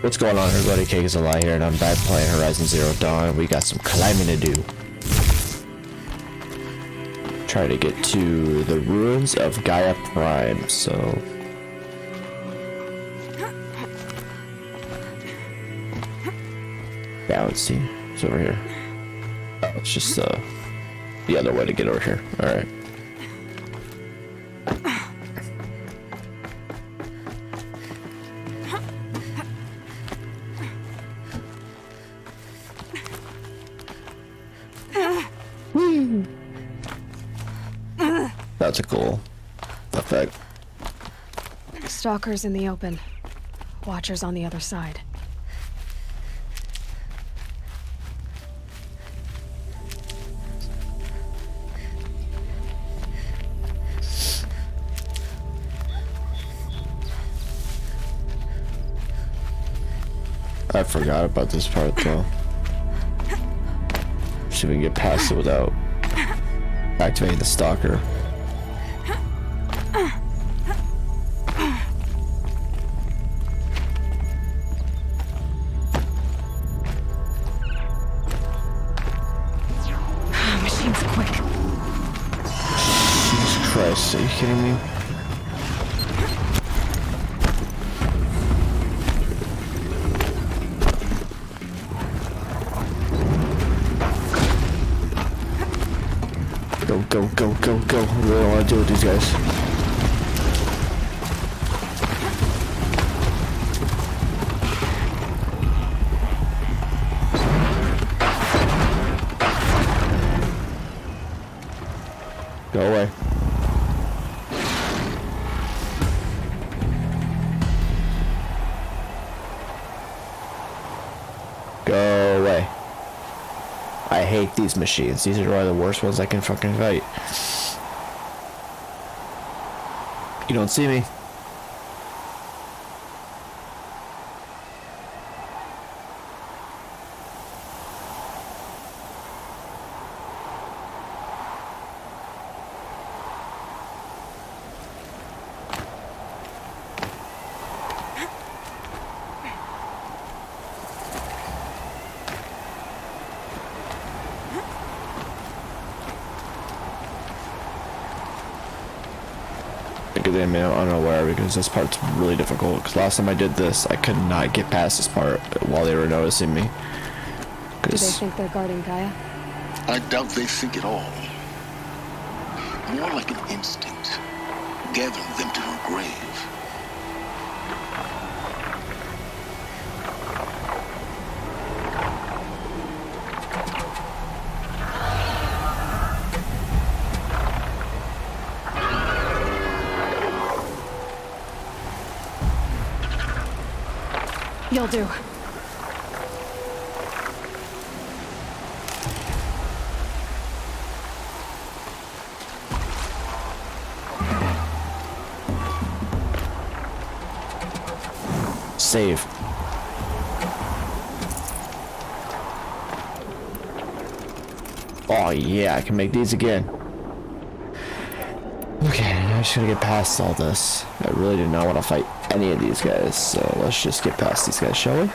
What's going on, everybody? Cake is Aloy here, and I'm back playing Horizon Zero Dawn. We got some climbing to do. Try to get to the ruins of GAIA Prime, so... Balancing. It's over here. Oh, it's just the other way to get over here. Alright. That's a cool effect. Stalkers in the open. Watchers on the other side. I forgot about this part though. See if we can get past it without activating the stalker. Machine's quick. Jesus Christ, are you kidding me? Go, go, go, go, go. I really don't want to deal with these guys. Go away. Go away. I hate these machines. These are one of the worst ones I can fucking fight. You don't see me. I'm unaware because this part's really difficult. Because last time I did this, I could not get past this part while they were noticing me. Do they think they're guarding GAIA? I doubt they think at all. More like an instinct, gathering them to her grave. You'll do. Save. Oh yeah, I can make these again. Okay, I'm just gonna get past all this. I really do not want to fight any of these guys, so let's just get past these guys, shall we?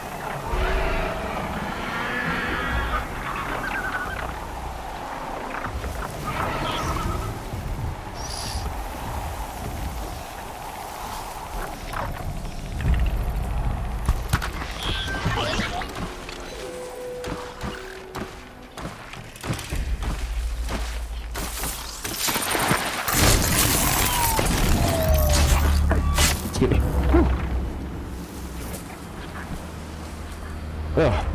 Oh,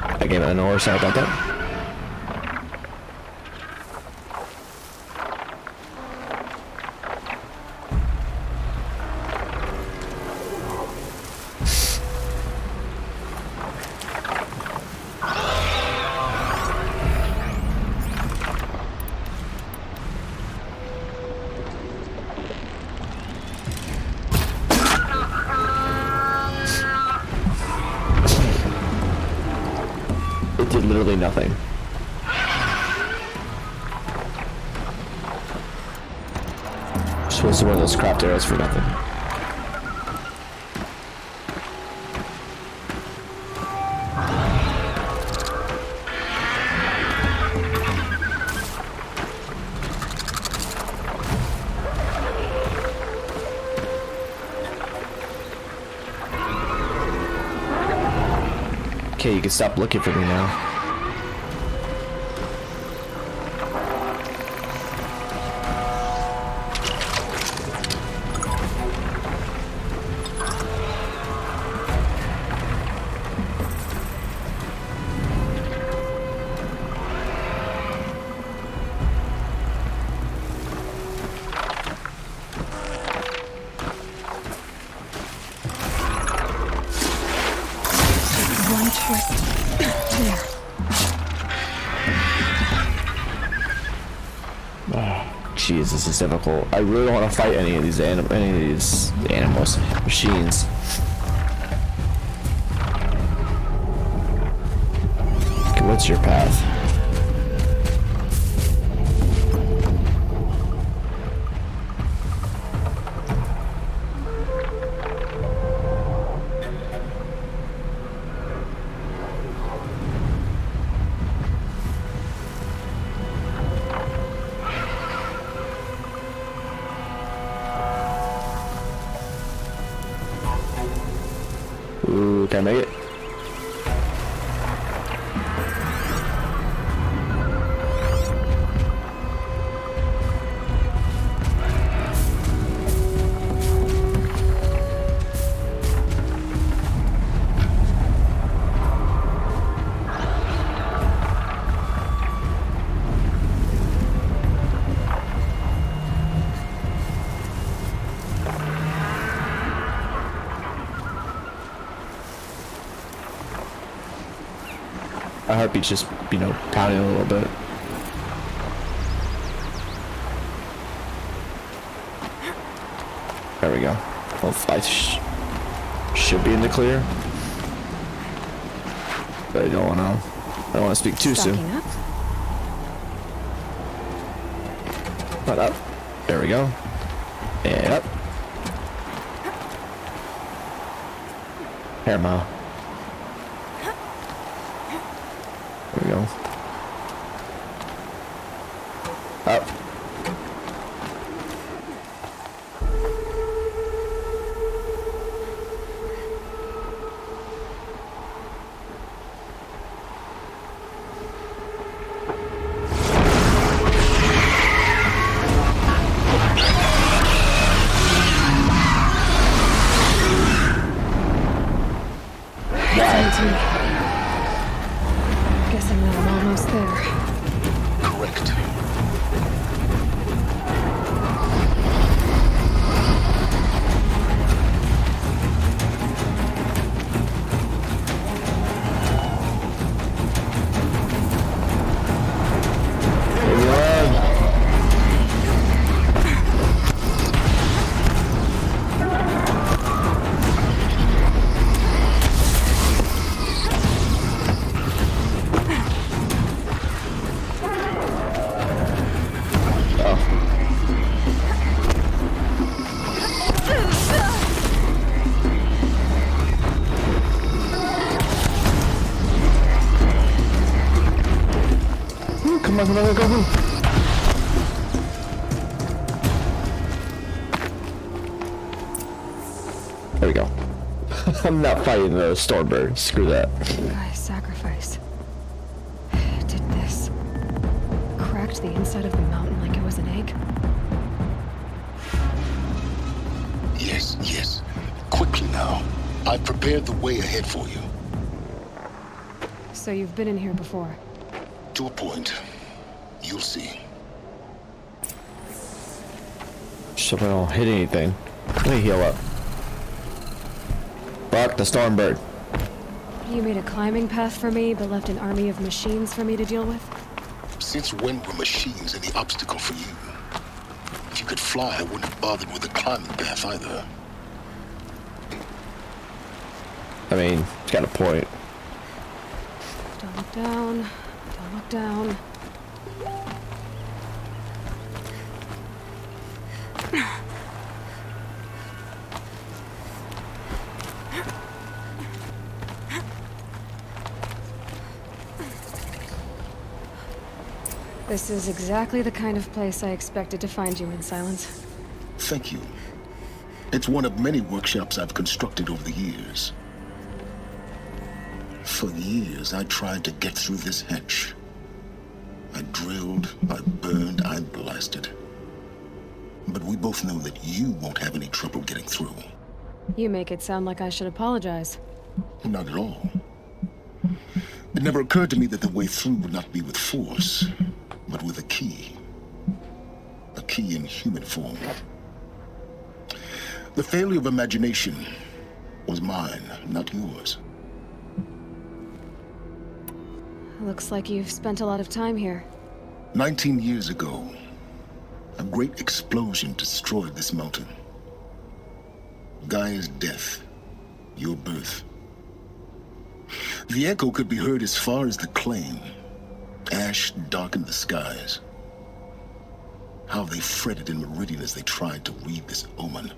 I gave it an hour, sorry about that. It did literally nothing. Just wasted one of those craft arrows for nothing. Okay, you can stop looking for me now. One twist. There. Jeez, this is difficult. I really don't want to fight any of these animals, machines. Okay, what's your path? Ooh, can I make it? My heartbeat's just, you know, pounding a little bit. There we go. Well, I should be in the clear. But I don't want to speak too soon. Stocking up. But up. There we go. And up. Hair mile. There we go. Up. Guessing that I'm almost there. Correct. Come on, come on, go, go. There we go. I'm not fighting the Stormbird. Screw that. Gaia's sacrifice. It did this. Cracked the inside of the mountain like it was an egg. Yes, yes. Quickly now. I've prepared the way ahead for you. So you've been in here before. To a point. You'll see. So we don't hit anything. Let me heal up. Fuck the Stormbird. You made a climbing path for me, but left an army of machines for me to deal with? Since when were machines any obstacle for you? If you could fly, I wouldn't have bothered with a climbing path either. I mean, it's got a point. Don't look down. Don't look down. This is exactly the kind of place I expected to find you in, Silence. Thank you. It's one of many workshops I've constructed over the years. For years, I tried to get through this hatch. I drilled, I burned, I blasted. But we both know that you won't have any trouble getting through. You make it sound like I should apologize. Not at all. It never occurred to me that the way through would not be with force, but with a key. A key in human form. The failure of imagination was mine, not yours. Looks like you've spent a lot of time here. 19 years ago, a great explosion destroyed this mountain. Gaia's death, your birth. The echo could be heard as far as the claim. Ash darkened the skies. How they fretted in Meridian as they tried to read this omen.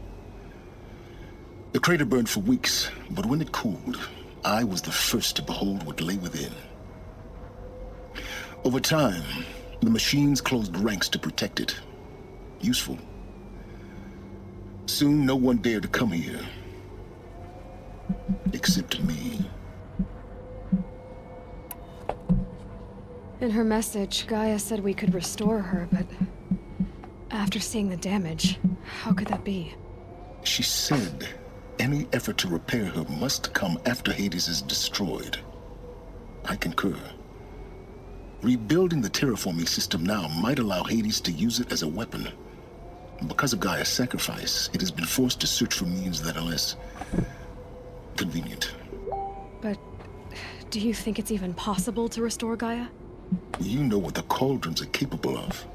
The crater burned for weeks, but when it cooled, I was the first to behold what lay within. Over time, the machines closed ranks to protect it. Useful. Soon, no one dared to come here. Except me. In her message, Gaia said we could restore her, but after seeing the damage, how could that be? She said any effort to repair her must come after Hades is destroyed. I concur. Rebuilding the terraforming system now might allow Hades to use it as a weapon. Because of Gaia's sacrifice, it has been forced to search for means that are less convenient. But do you think it's even possible to restore Gaia? You know what the cauldrons are capable of.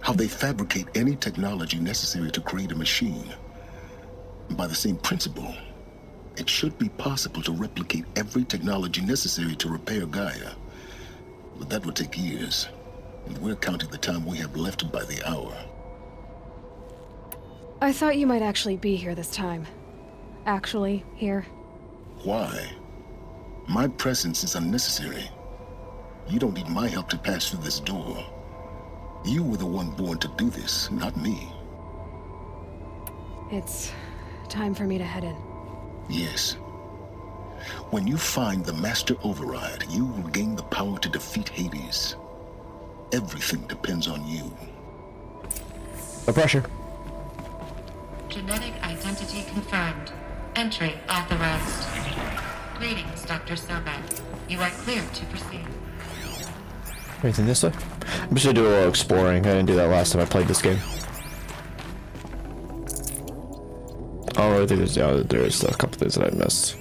How they fabricate any technology necessary to create a machine. By the same principle, it should be possible to replicate every technology necessary to repair Gaia. But that would take years, and we're counting the time we have left by the hour. I thought you might actually be here this time. Actually, here. Why? My presence is unnecessary. You don't need my help to pass through this door. You were the one born to do this, not me. It's time for me to head in. Yes. When you find the Master Override, you will gain the power to defeat Hades. Everything depends on you. No pressure. Genetic identity confirmed. Entry authorized. Greetings, Dr. Sobek. You are cleared to proceed. Anything this way? I'm just gonna do a little exploring. I didn't do that last time I played this game. Oh, I think there's a couple things that I missed.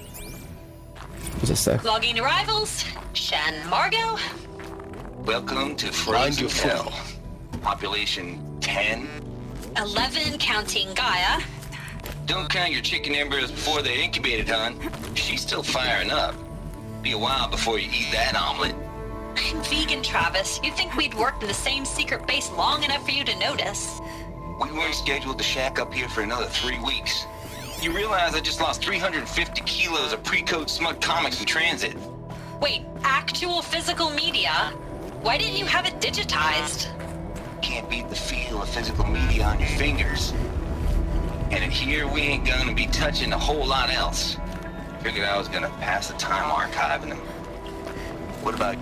What's this say? Logging arrivals. Shan Margot. Welcome to Find your Frozen foot. Hell. Population 10. 11 counting Gaia. Don't count your chicken embryos before they're incubated, hon. She's still firing up. Be a while before you eat that omelet. I'm vegan, Travis. You'd think we'd worked in the same secret base long enough for you to notice. We weren't scheduled to shack up here for another 3 weeks. You realize I just lost 350 kilos of pre-code smug comics in transit. Wait, actual physical media? Why didn't you have it digitized? Can't beat the feel of physical media on your fingers. And in here, we ain't gonna be touching a whole lot else. Figured I was gonna pass the time archiving them. What about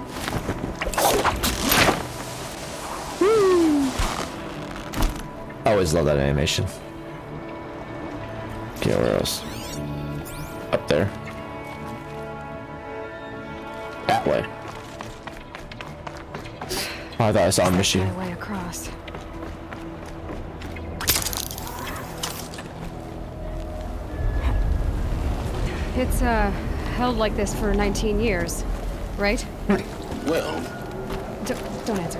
I always love that animation. Okay, where else? Up there. That way. Oh, I thought I saw a machine. My way across. It's held like this for 19 years, right? Well, Don't answer.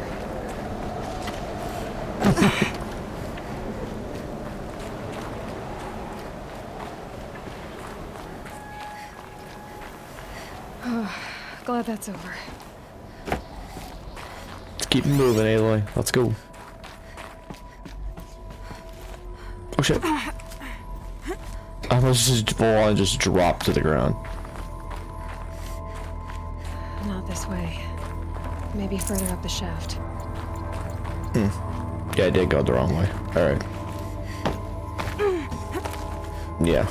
Glad that's over. Let's keep moving, Aloy. Let's go. Oh shit. I almost just full on just drop to the ground. Not this way. Maybe further up the shaft. Yeah, I did go the wrong way. Alright. Yeah.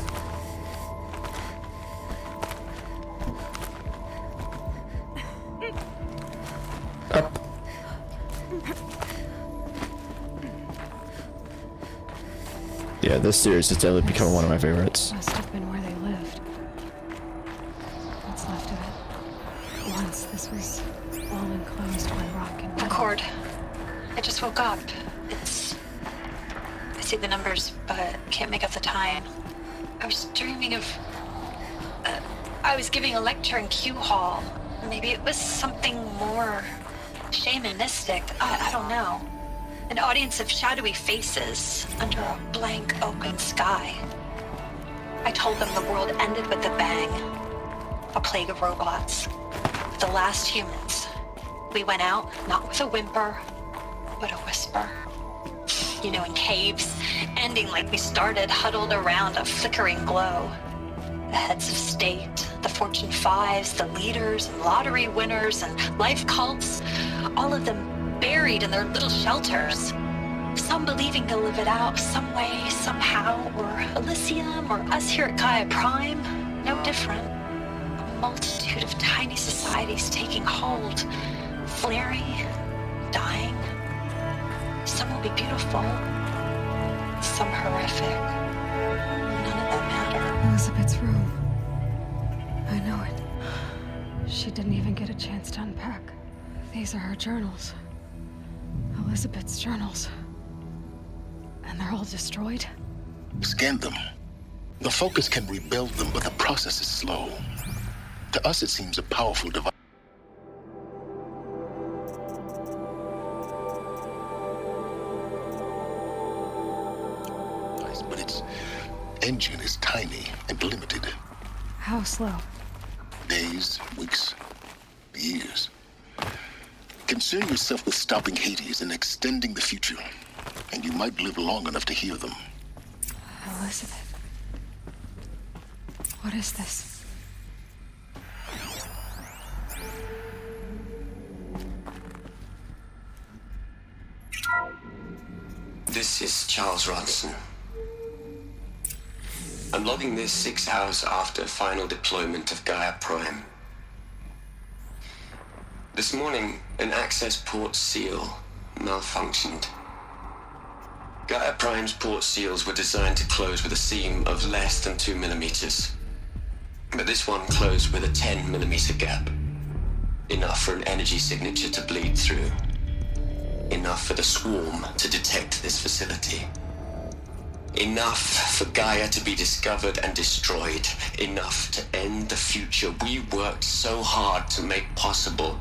Yeah, this series is definitely becoming one of my favorites. Must have been where they lived. What's left of it. Once this was all enclosed by rock and wood. Accord. I just woke up. I see the numbers, but can't make out the time. I was dreaming of... I was giving a lecture in Q Hall. Maybe it was something more shamanistic. I don't know. An audience of shadowy faces under a blank open sky. I told them the world ended with a bang. A plague of robots. The last humans. We went out, not with a whimper, but a whisper. You know, in caves, ending like we started, huddled around a flickering glow. The heads of state, the Fortune 5s, the leaders and lottery winners and life cults, all of them buried in their little shelters. Some believing to live it out some way, somehow, or Elysium, or us here at GAIA Prime, no different. A multitude of tiny societies taking hold, flaring, dying. Some will be beautiful, some horrific. None of them matter. Elizabeth's room. I know it. She didn't even get a chance to unpack. These are her journals. Elizabeth's journals. And they're all destroyed? Scan them. The Focus can rebuild them, but the process is slow. To us, it seems a powerful device. But its engine is tiny and limited. How slow? Days, weeks, years. Concern yourself with stopping Hades and extending the future, and you might live long enough to hear them. Elizabeth. What is this? This is Charles Ronson. I'm logging this 6 hours after final deployment of GAIA Prime. This morning, an access port seal malfunctioned. GAIA Prime's port seals were designed to close with a seam of less than 2 millimeters. But this one closed with a 10 millimeter gap. Enough for an energy signature to bleed through. Enough for the swarm to detect this facility. Enough for Gaia to be discovered and destroyed. Enough to end the future we worked so hard to make possible.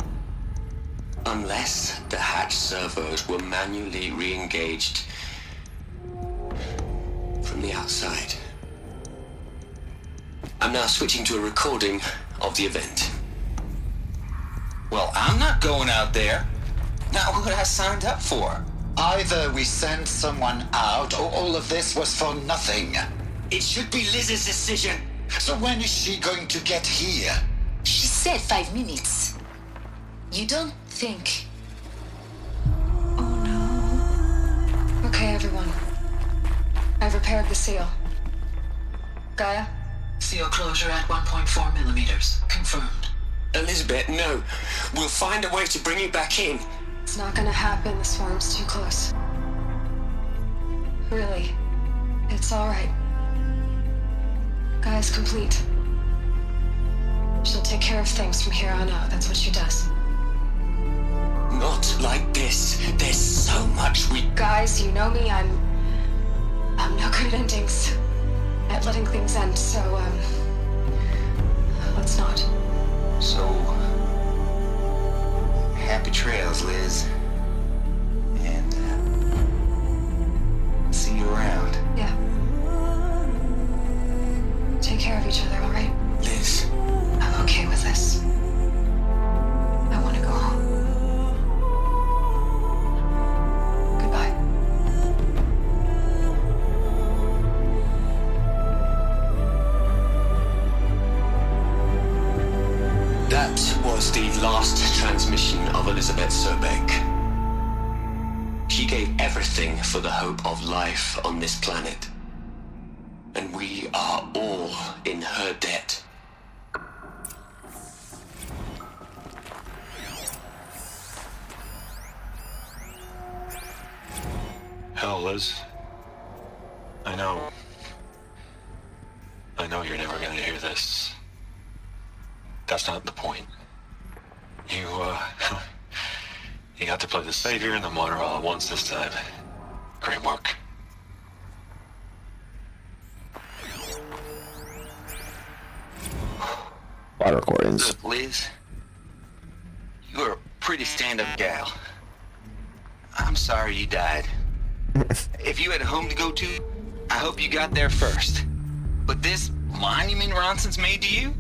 Unless the hatch servos were manually re-engaged from the outside. I'm now switching to a recording of the event. Well, I'm not going out there. Not what I signed up for. Either we send someone out, or all of this was for nothing. It should be Liz's decision. So when is she going to get here? She said 5 minutes. You don't think... Oh no. Okay, everyone. I've repaired the seal. Gaia? Seal closure at 1.4 millimeters. Confirmed. Elizabeth, no. We'll find a way to bring you back in. It's not gonna happen. The swarm's too close. Really. It's alright. Gaia's complete. She'll take care of things from here on out. That's what she does. Not like this. There's so much we... Guys, you know me. I'm no good at endings. At letting things end, so, let's not. So, happy trails, Liz. And, see you around. Yeah. Take care of each other, alright? Liz. I'm okay with this. I want to go home. Goodbye. That was the last transmission of Elizabeth Sobek. She gave everything for the hope of life on this planet. And we are all in her debt. Hell, Liz. I know. I know you're never gonna hear this. That's not the point. You, you got to play the savior and the martyr all at once this time. Great work. Water recordings. Look, Liz, you're a pretty stand-up gal. I'm sorry you died. If you had a home to go to, I hope you got there first. But this monument Ronson's made to you?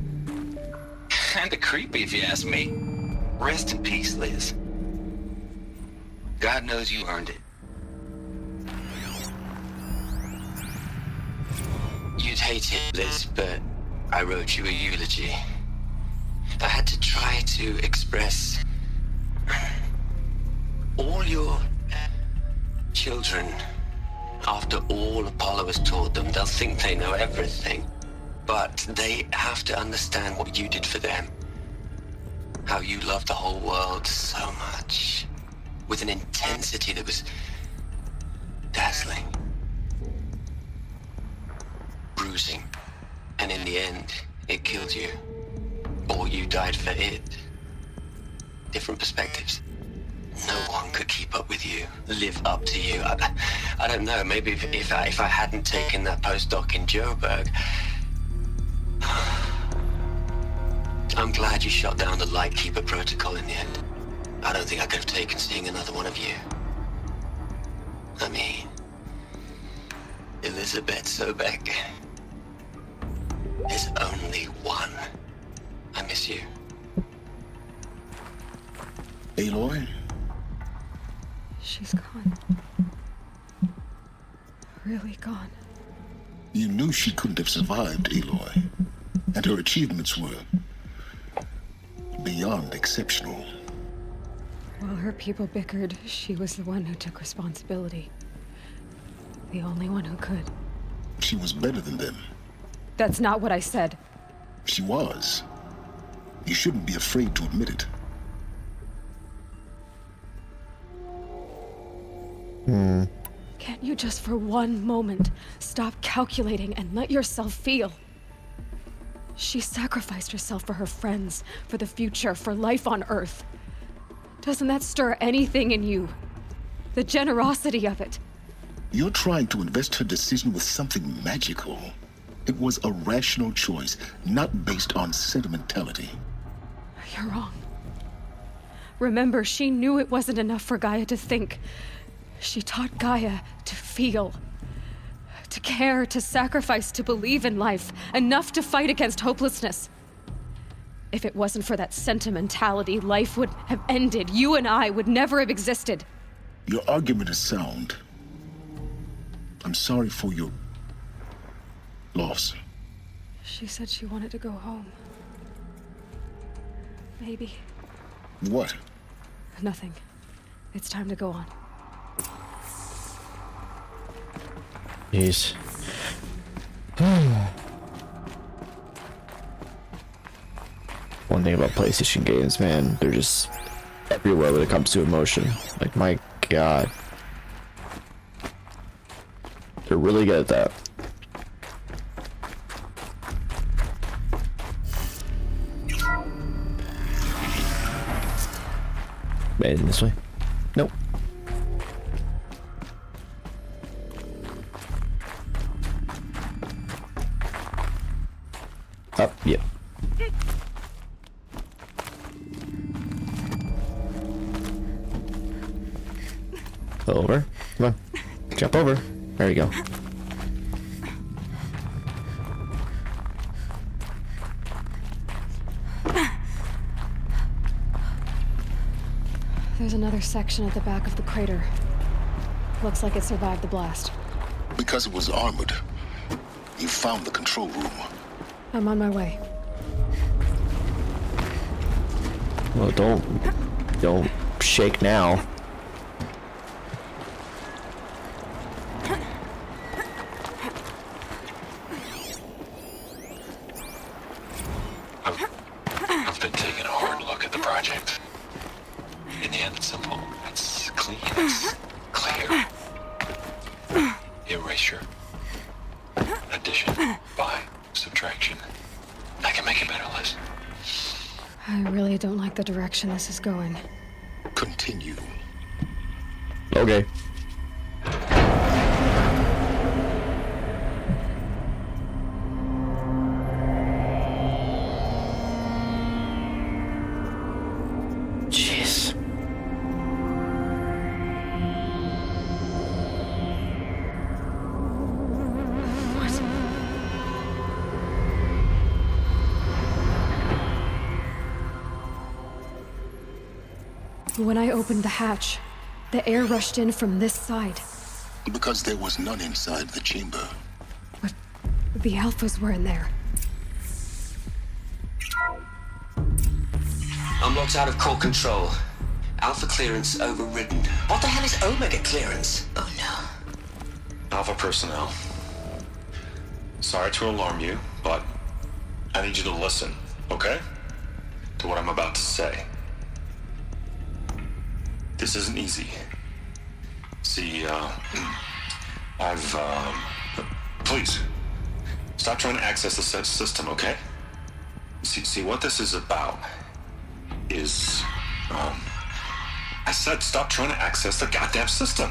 Kinda creepy if you ask me. Rest in peace, Liz. God knows you earned it. You'd hate it, Liz, but I wrote you a eulogy. I had to try to express all your children. After all Apollo has taught them, they'll think they know everything. But they have to understand what you did for them. How you loved the whole world so much. With an intensity that was dazzling. Bruising. And in the end, it killed you. Or you died for it. Different perspectives. No one could keep up with you, live up to you. I don't know, maybe if I hadn't taken that postdoc in Joburg. I'm glad you shot down the Lightkeeper protocol in the end. I don't think I could have taken seeing another one of you. I mean, Elizabeth Sobek. There's only one. I miss you. Aloy? She's gone. Really gone. You knew she couldn't have survived, Aloy. And her achievements were beyond exceptional. While her people bickered, she was the one who took responsibility. The only one who could. She was better than them. That's not what I said. She was. You shouldn't be afraid to admit it. Can't you just for one moment stop calculating and let yourself feel? She sacrificed herself for her friends, for the future, for life on Earth. Doesn't that stir anything in you? The generosity of it. You're trying to invest her decision with something magical. It was a rational choice, not based on sentimentality. You're wrong. Remember, she knew it wasn't enough for Gaia to think. She taught Gaia to feel. To care, to sacrifice, to believe in life. Enough to fight against hopelessness. If it wasn't for that sentimentality, life would have ended. You and I would never have existed. Your argument is sound. I'm sorry for your loss. She said she wanted to go home. Maybe. What? Nothing. It's time to go on. Jeez. One thing about PlayStation games, man, they're just everywhere when it comes to emotion. Like, my god. They're really good at that. Made it this way? Nope. Up, yep. Over. Come on. Jump over. There you go. There's another section at the back of the crater. Looks like it survived the blast. Because it was armored. You found the control room. I'm on my way. Well, don't shake now. I've been taking a hard look at the project. In the end, it's simple. It's clean. It's clear. Erasure. by subtraction. I can make it better, Liz. I really don't like the direction this is going. Continue. Okay. Jeez. When I opened the hatch, the air rushed in from this side. Because there was none inside the chamber. But the Alphas were in there. Unlocked out of core control. Alpha clearance overridden. What the hell is Omega clearance? Oh no. Alpha personnel. Sorry to alarm you, but I need you to listen, okay? To what I'm about to say. This isn't easy. See, please, stop trying to access the system, okay? See, what this is about is, I said stop trying to access the goddamn system.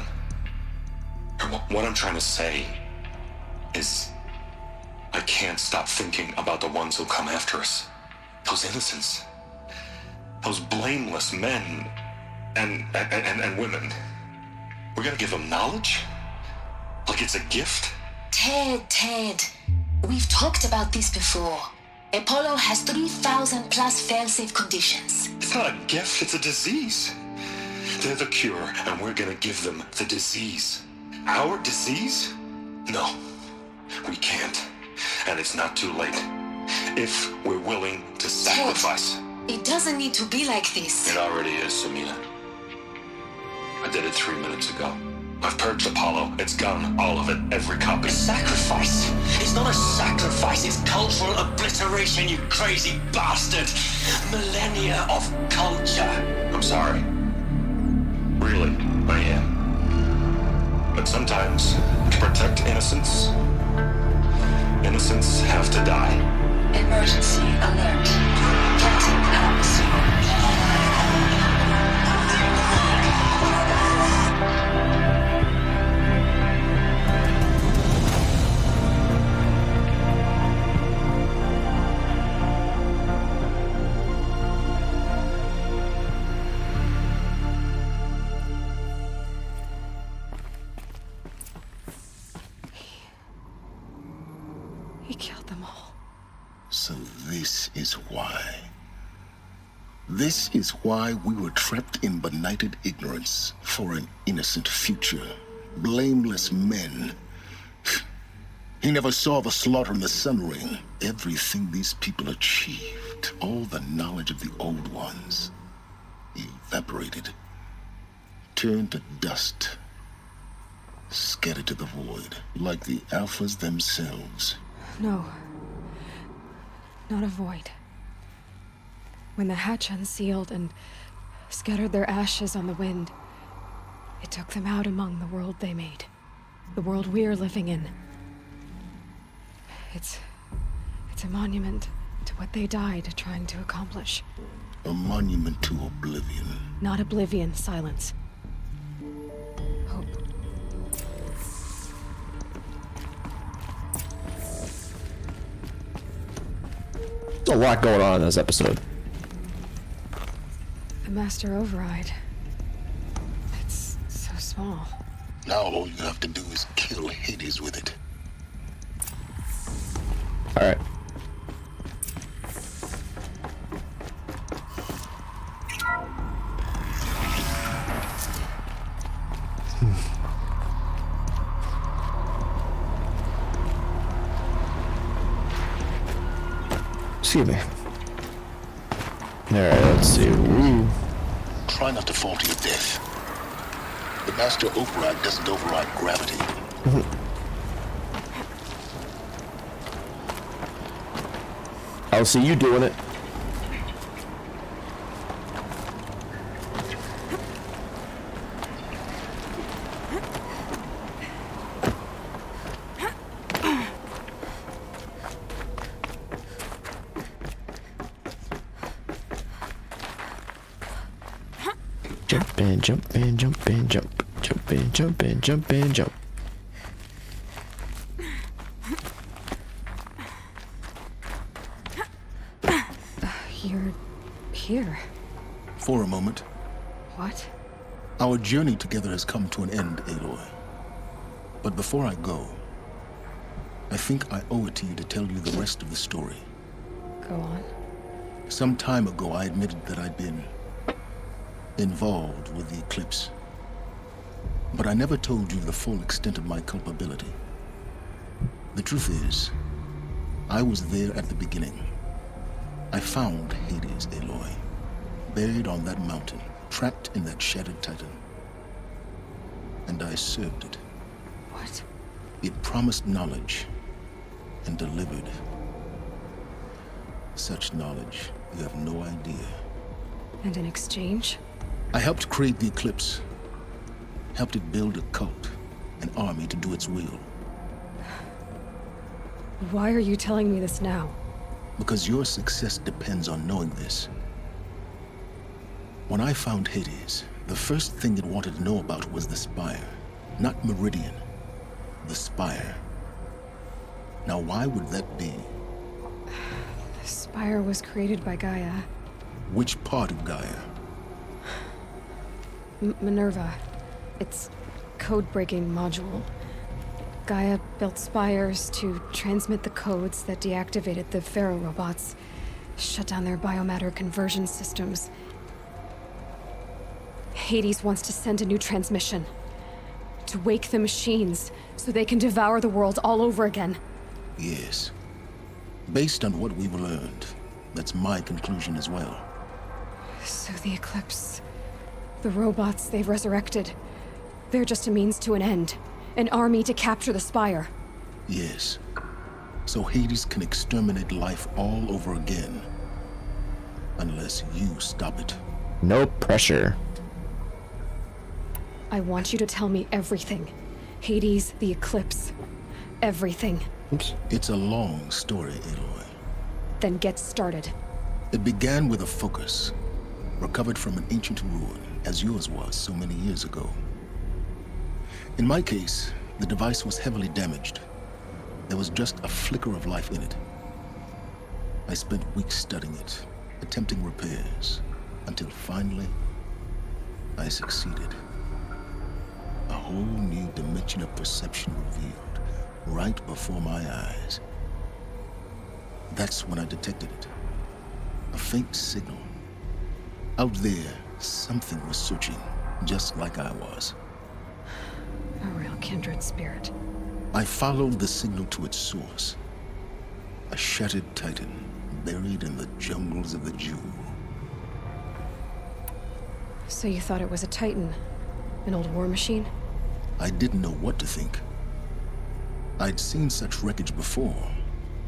What I'm trying to say is, I can't stop thinking about the ones who come after us. Those innocents. Those blameless men and women. We're gonna give them knowledge? Like it's a gift? Ted. We've talked about this before. Apollo has 3,000 plus fail-safe conditions. It's not a gift, it's a disease. They're the cure, and we're gonna give them the disease. Our disease? No, we can't. And it's not too late. If we're willing to sacrifice. Ted, it doesn't need to be like this. It already is, Samina. I did it 3 minutes ago. I've purged Apollo. It's gone. All of it. Every copy. Sacrifice? It's not a sacrifice. It's cultural obliteration, you crazy bastard. Millennia of culture. I'm sorry. Really, I am. But sometimes, to protect innocence, innocents have to die. Emergency alert. Captain Aloy. He killed them all. So this is why. This is why we were trapped in benighted ignorance for an innocent future. Blameless men. He never saw the slaughter in the Sun Ring. Everything these people achieved, all the knowledge of the old ones, evaporated, turned to dust, scattered to the void, like the Alphas themselves. No. Not a void. When the hatch unsealed and scattered their ashes on the wind, it took them out among the world they made. The world we're living in. It's a monument to what they died trying to accomplish. A monument to oblivion. Not oblivion, silence. Hope. There's a lot going on in this episode. The Master Override. It's so small. Now all you have to do is kill Hades with it. Alright. Excuse me. Alright, let's see. Ooh. Try not to fall to your death. The Master Override doesn't override gravity. I'll see you doing it. jump and jump and jump. Jump and jump and jump and jump. You're here. For a moment. What? Our journey together has come to an end, Aloy. But before I go, I think I owe it to you to tell you the rest of the story. Go on. Some time ago, I admitted that I'd been involved with the eclipse. But I never told you the full extent of my culpability. The truth is, I was there at the beginning. I found Hades, Aloy, buried on that mountain, trapped in that shattered titan. And I served it. What? It promised knowledge and delivered. Such knowledge, you have no idea. And in exchange? I helped create the eclipse. Helped it build a cult, an army to do its will. Why are you telling me this now? Because your success depends on knowing this. When I found Hades, the first thing it wanted to know about was the Spire. Not Meridian. The Spire. Now why would that be? The Spire was created by Gaia. Which part of Gaia? Minerva. Its code-breaking module. Gaia built spires to transmit the codes that deactivated the Pharaoh robots, shut down their biomatter conversion systems. Hades wants to send a new transmission. To wake the machines, so they can devour the world all over again. Yes. Based on what we've learned, that's my conclusion as well. So the Eclipse... the robots they've resurrected... they're just a means to an end. An army to capture the Spire. Yes. So Hades can exterminate life all over again. Unless you stop it. No pressure. I want you to tell me everything. Hades, the Eclipse. Everything. Oops. It's a long story, Aloy. Then get started. It began with a focus. Recovered from an ancient ruin, as yours was so many years ago. In my case, the device was heavily damaged. There was just a flicker of life in it. I spent weeks studying it, attempting repairs, until finally, I succeeded. A whole new dimension of perception revealed, right before my eyes. That's when I detected it. A faint signal. Out there, something was searching, just like I was. A real kindred spirit. I followed the signal to its source. A shattered titan, buried in the jungles of the Jewel. So you thought it was a Titan? An old war machine? I didn't know what to think. I'd seen such wreckage before.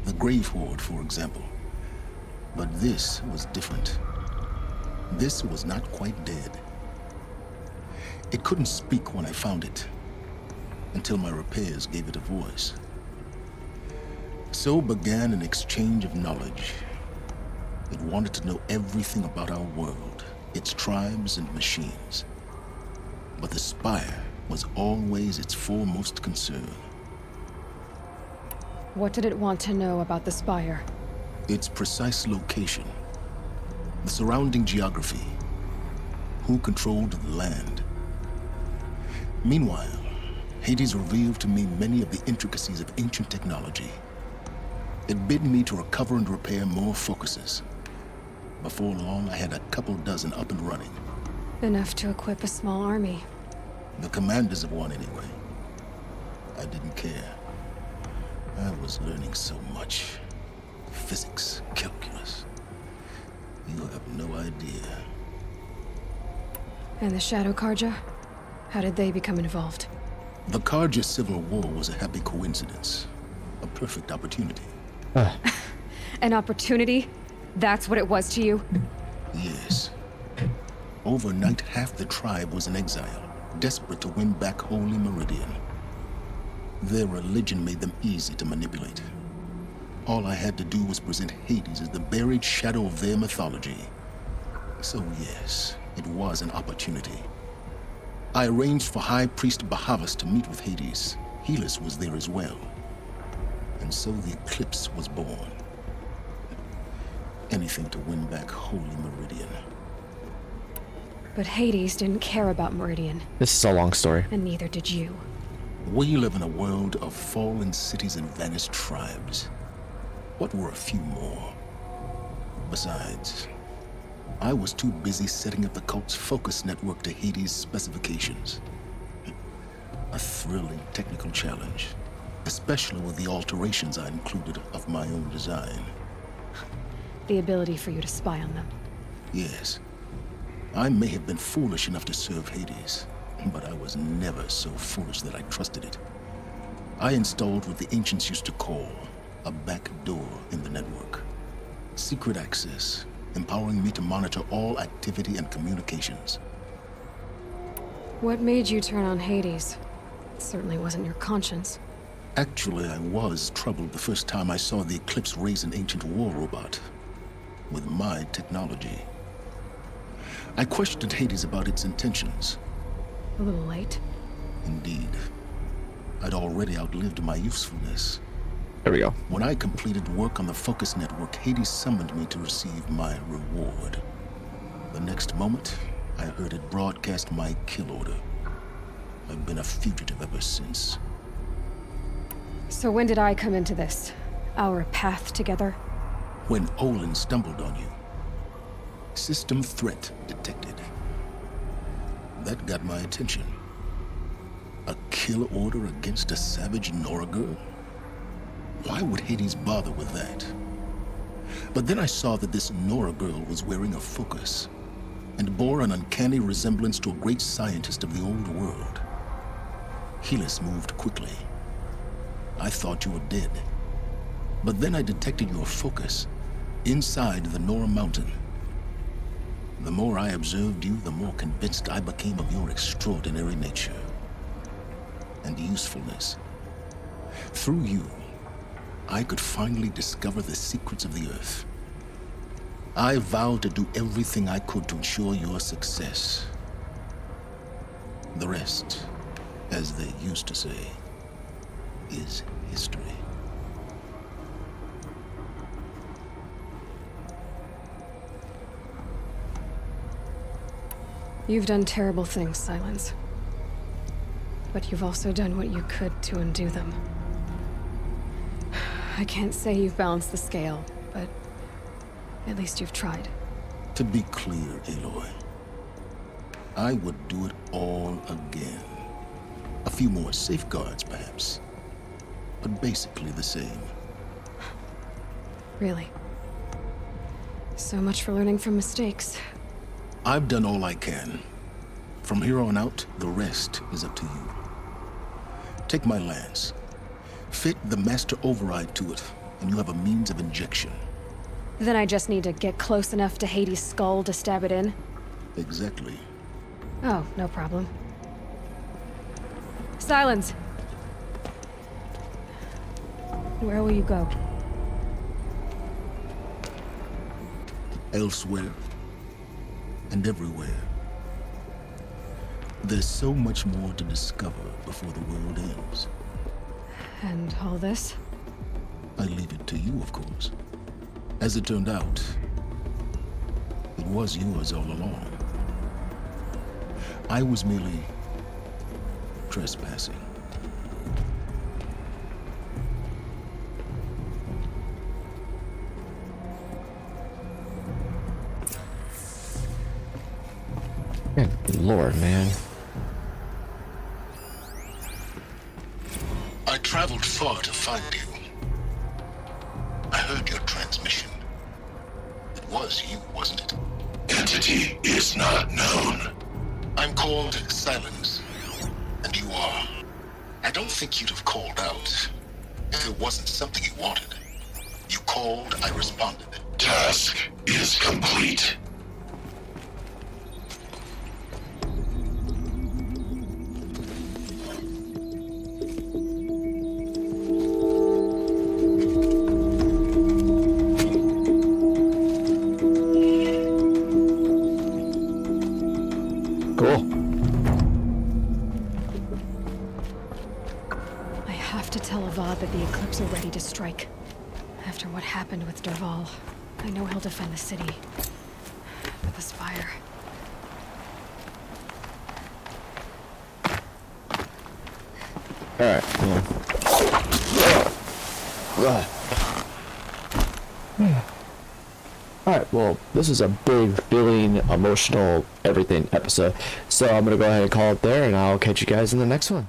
The Grave Horde, for example. But this was different. This was not quite dead. It couldn't speak when I found it, until my repairs gave it a voice. So began an exchange of knowledge. It wanted to know everything about our world, its tribes and machines. But the Spire was always its foremost concern. What did it want to know about the Spire? Its precise location, the surrounding geography, who controlled the land. Meanwhile, Hades revealed to me many of the intricacies of ancient technology. It bid me to recover and repair more focuses. Before long, I had a couple dozen up and running. Enough to equip a small army. The commanders of one, anyway. I didn't care. I was learning so much. Physics, calculus. You have no idea. And the Shadow Karja? How did they become involved? The Karja Civil War was a happy coincidence. A perfect opportunity. An opportunity? That's what it was to you? Yes. Overnight, half the tribe was in exile, desperate to win back Holy Meridian. Their religion made them easy to manipulate. All I had to do was present Hades as the buried shadow of their mythology. So yes, it was an opportunity. I arranged for High Priest Bahavas to meet with Hades. Helis was there as well. And so the Eclipse was born. Anything to win back Holy Meridian. But Hades didn't care about Meridian, This is a long story. and neither did you. We live in a world of fallen cities and vanished tribes. What were a few more? Besides, I was too busy setting up the cult's focus network to Hades' specifications. A thrilling technical challenge, especially with the alterations I included of my own design. The ability for you to spy on them. Yes, I may have been foolish enough to serve Hades, but I was never so foolish that I trusted it. I installed what the ancients used to call a back door in the network. Secret access, empowering me to monitor all activity and communications. What made you turn on Hades? It certainly wasn't your conscience. Actually, I was troubled the first time I saw the Eclipse raise an ancient war robot with my technology. I questioned Hades about its intentions. A little late. Indeed. I'd already outlived my usefulness. There we go. When I completed work on the Focus Network, Hades summoned me to receive my reward. The next moment, I heard it broadcast my kill order. I've been a fugitive ever since. So when did I come into this? Our path together? When Olin stumbled on you. System threat detected. That got my attention. A kill order against a savage Nora girl? Why would Hades bother with that? But then I saw that this Nora girl was wearing a focus and bore an uncanny resemblance to a great scientist of the old world. Helis moved quickly. I thought you were dead. But then I detected your focus inside the Nora mountain. The more I observed you, the more convinced I became of your extraordinary nature and usefulness. Through you, I could finally discover the secrets of the Earth. I vowed to do everything I could to ensure your success. The rest, as they used to say, is history. You've done terrible things, Silence. But you've also done what you could to undo them. I can't say you've balanced the scale, but at least you've tried. To be clear, Aloy, I would do it all again. A few more safeguards, perhaps, but basically the same. Really. So much for learning from mistakes. I've done all I can. From here on out, the rest is up to you. Take my lance. Fit the master override to it, and you have a means of injection. Then I just need to get close enough to Hades' skull to stab it in? Exactly. Oh, no problem. Silence! Where will you go? Elsewhere. And everywhere. There's so much more to discover before the world ends. And all this? I leave it to you, of course. As it turned out, it was yours all along. I was merely trespassing. Good Lord, man. I traveled far to find you. I heard your transmission. It was you, wasn't it? Entity is not known. I'm called Silence, and you are. I don't think you'd have called out if it wasn't something you wanted. You called, I responded. Task is complete. Cool. have to tell Avad that the Eclipse are ready to strike. After what happened with Derval, I know he'll defend the city. But the Spire... Alright, Alright, well, this is a big, feeling, emotional, everything episode. So I'm gonna go ahead and call it there, and I'll catch you guys in the next one.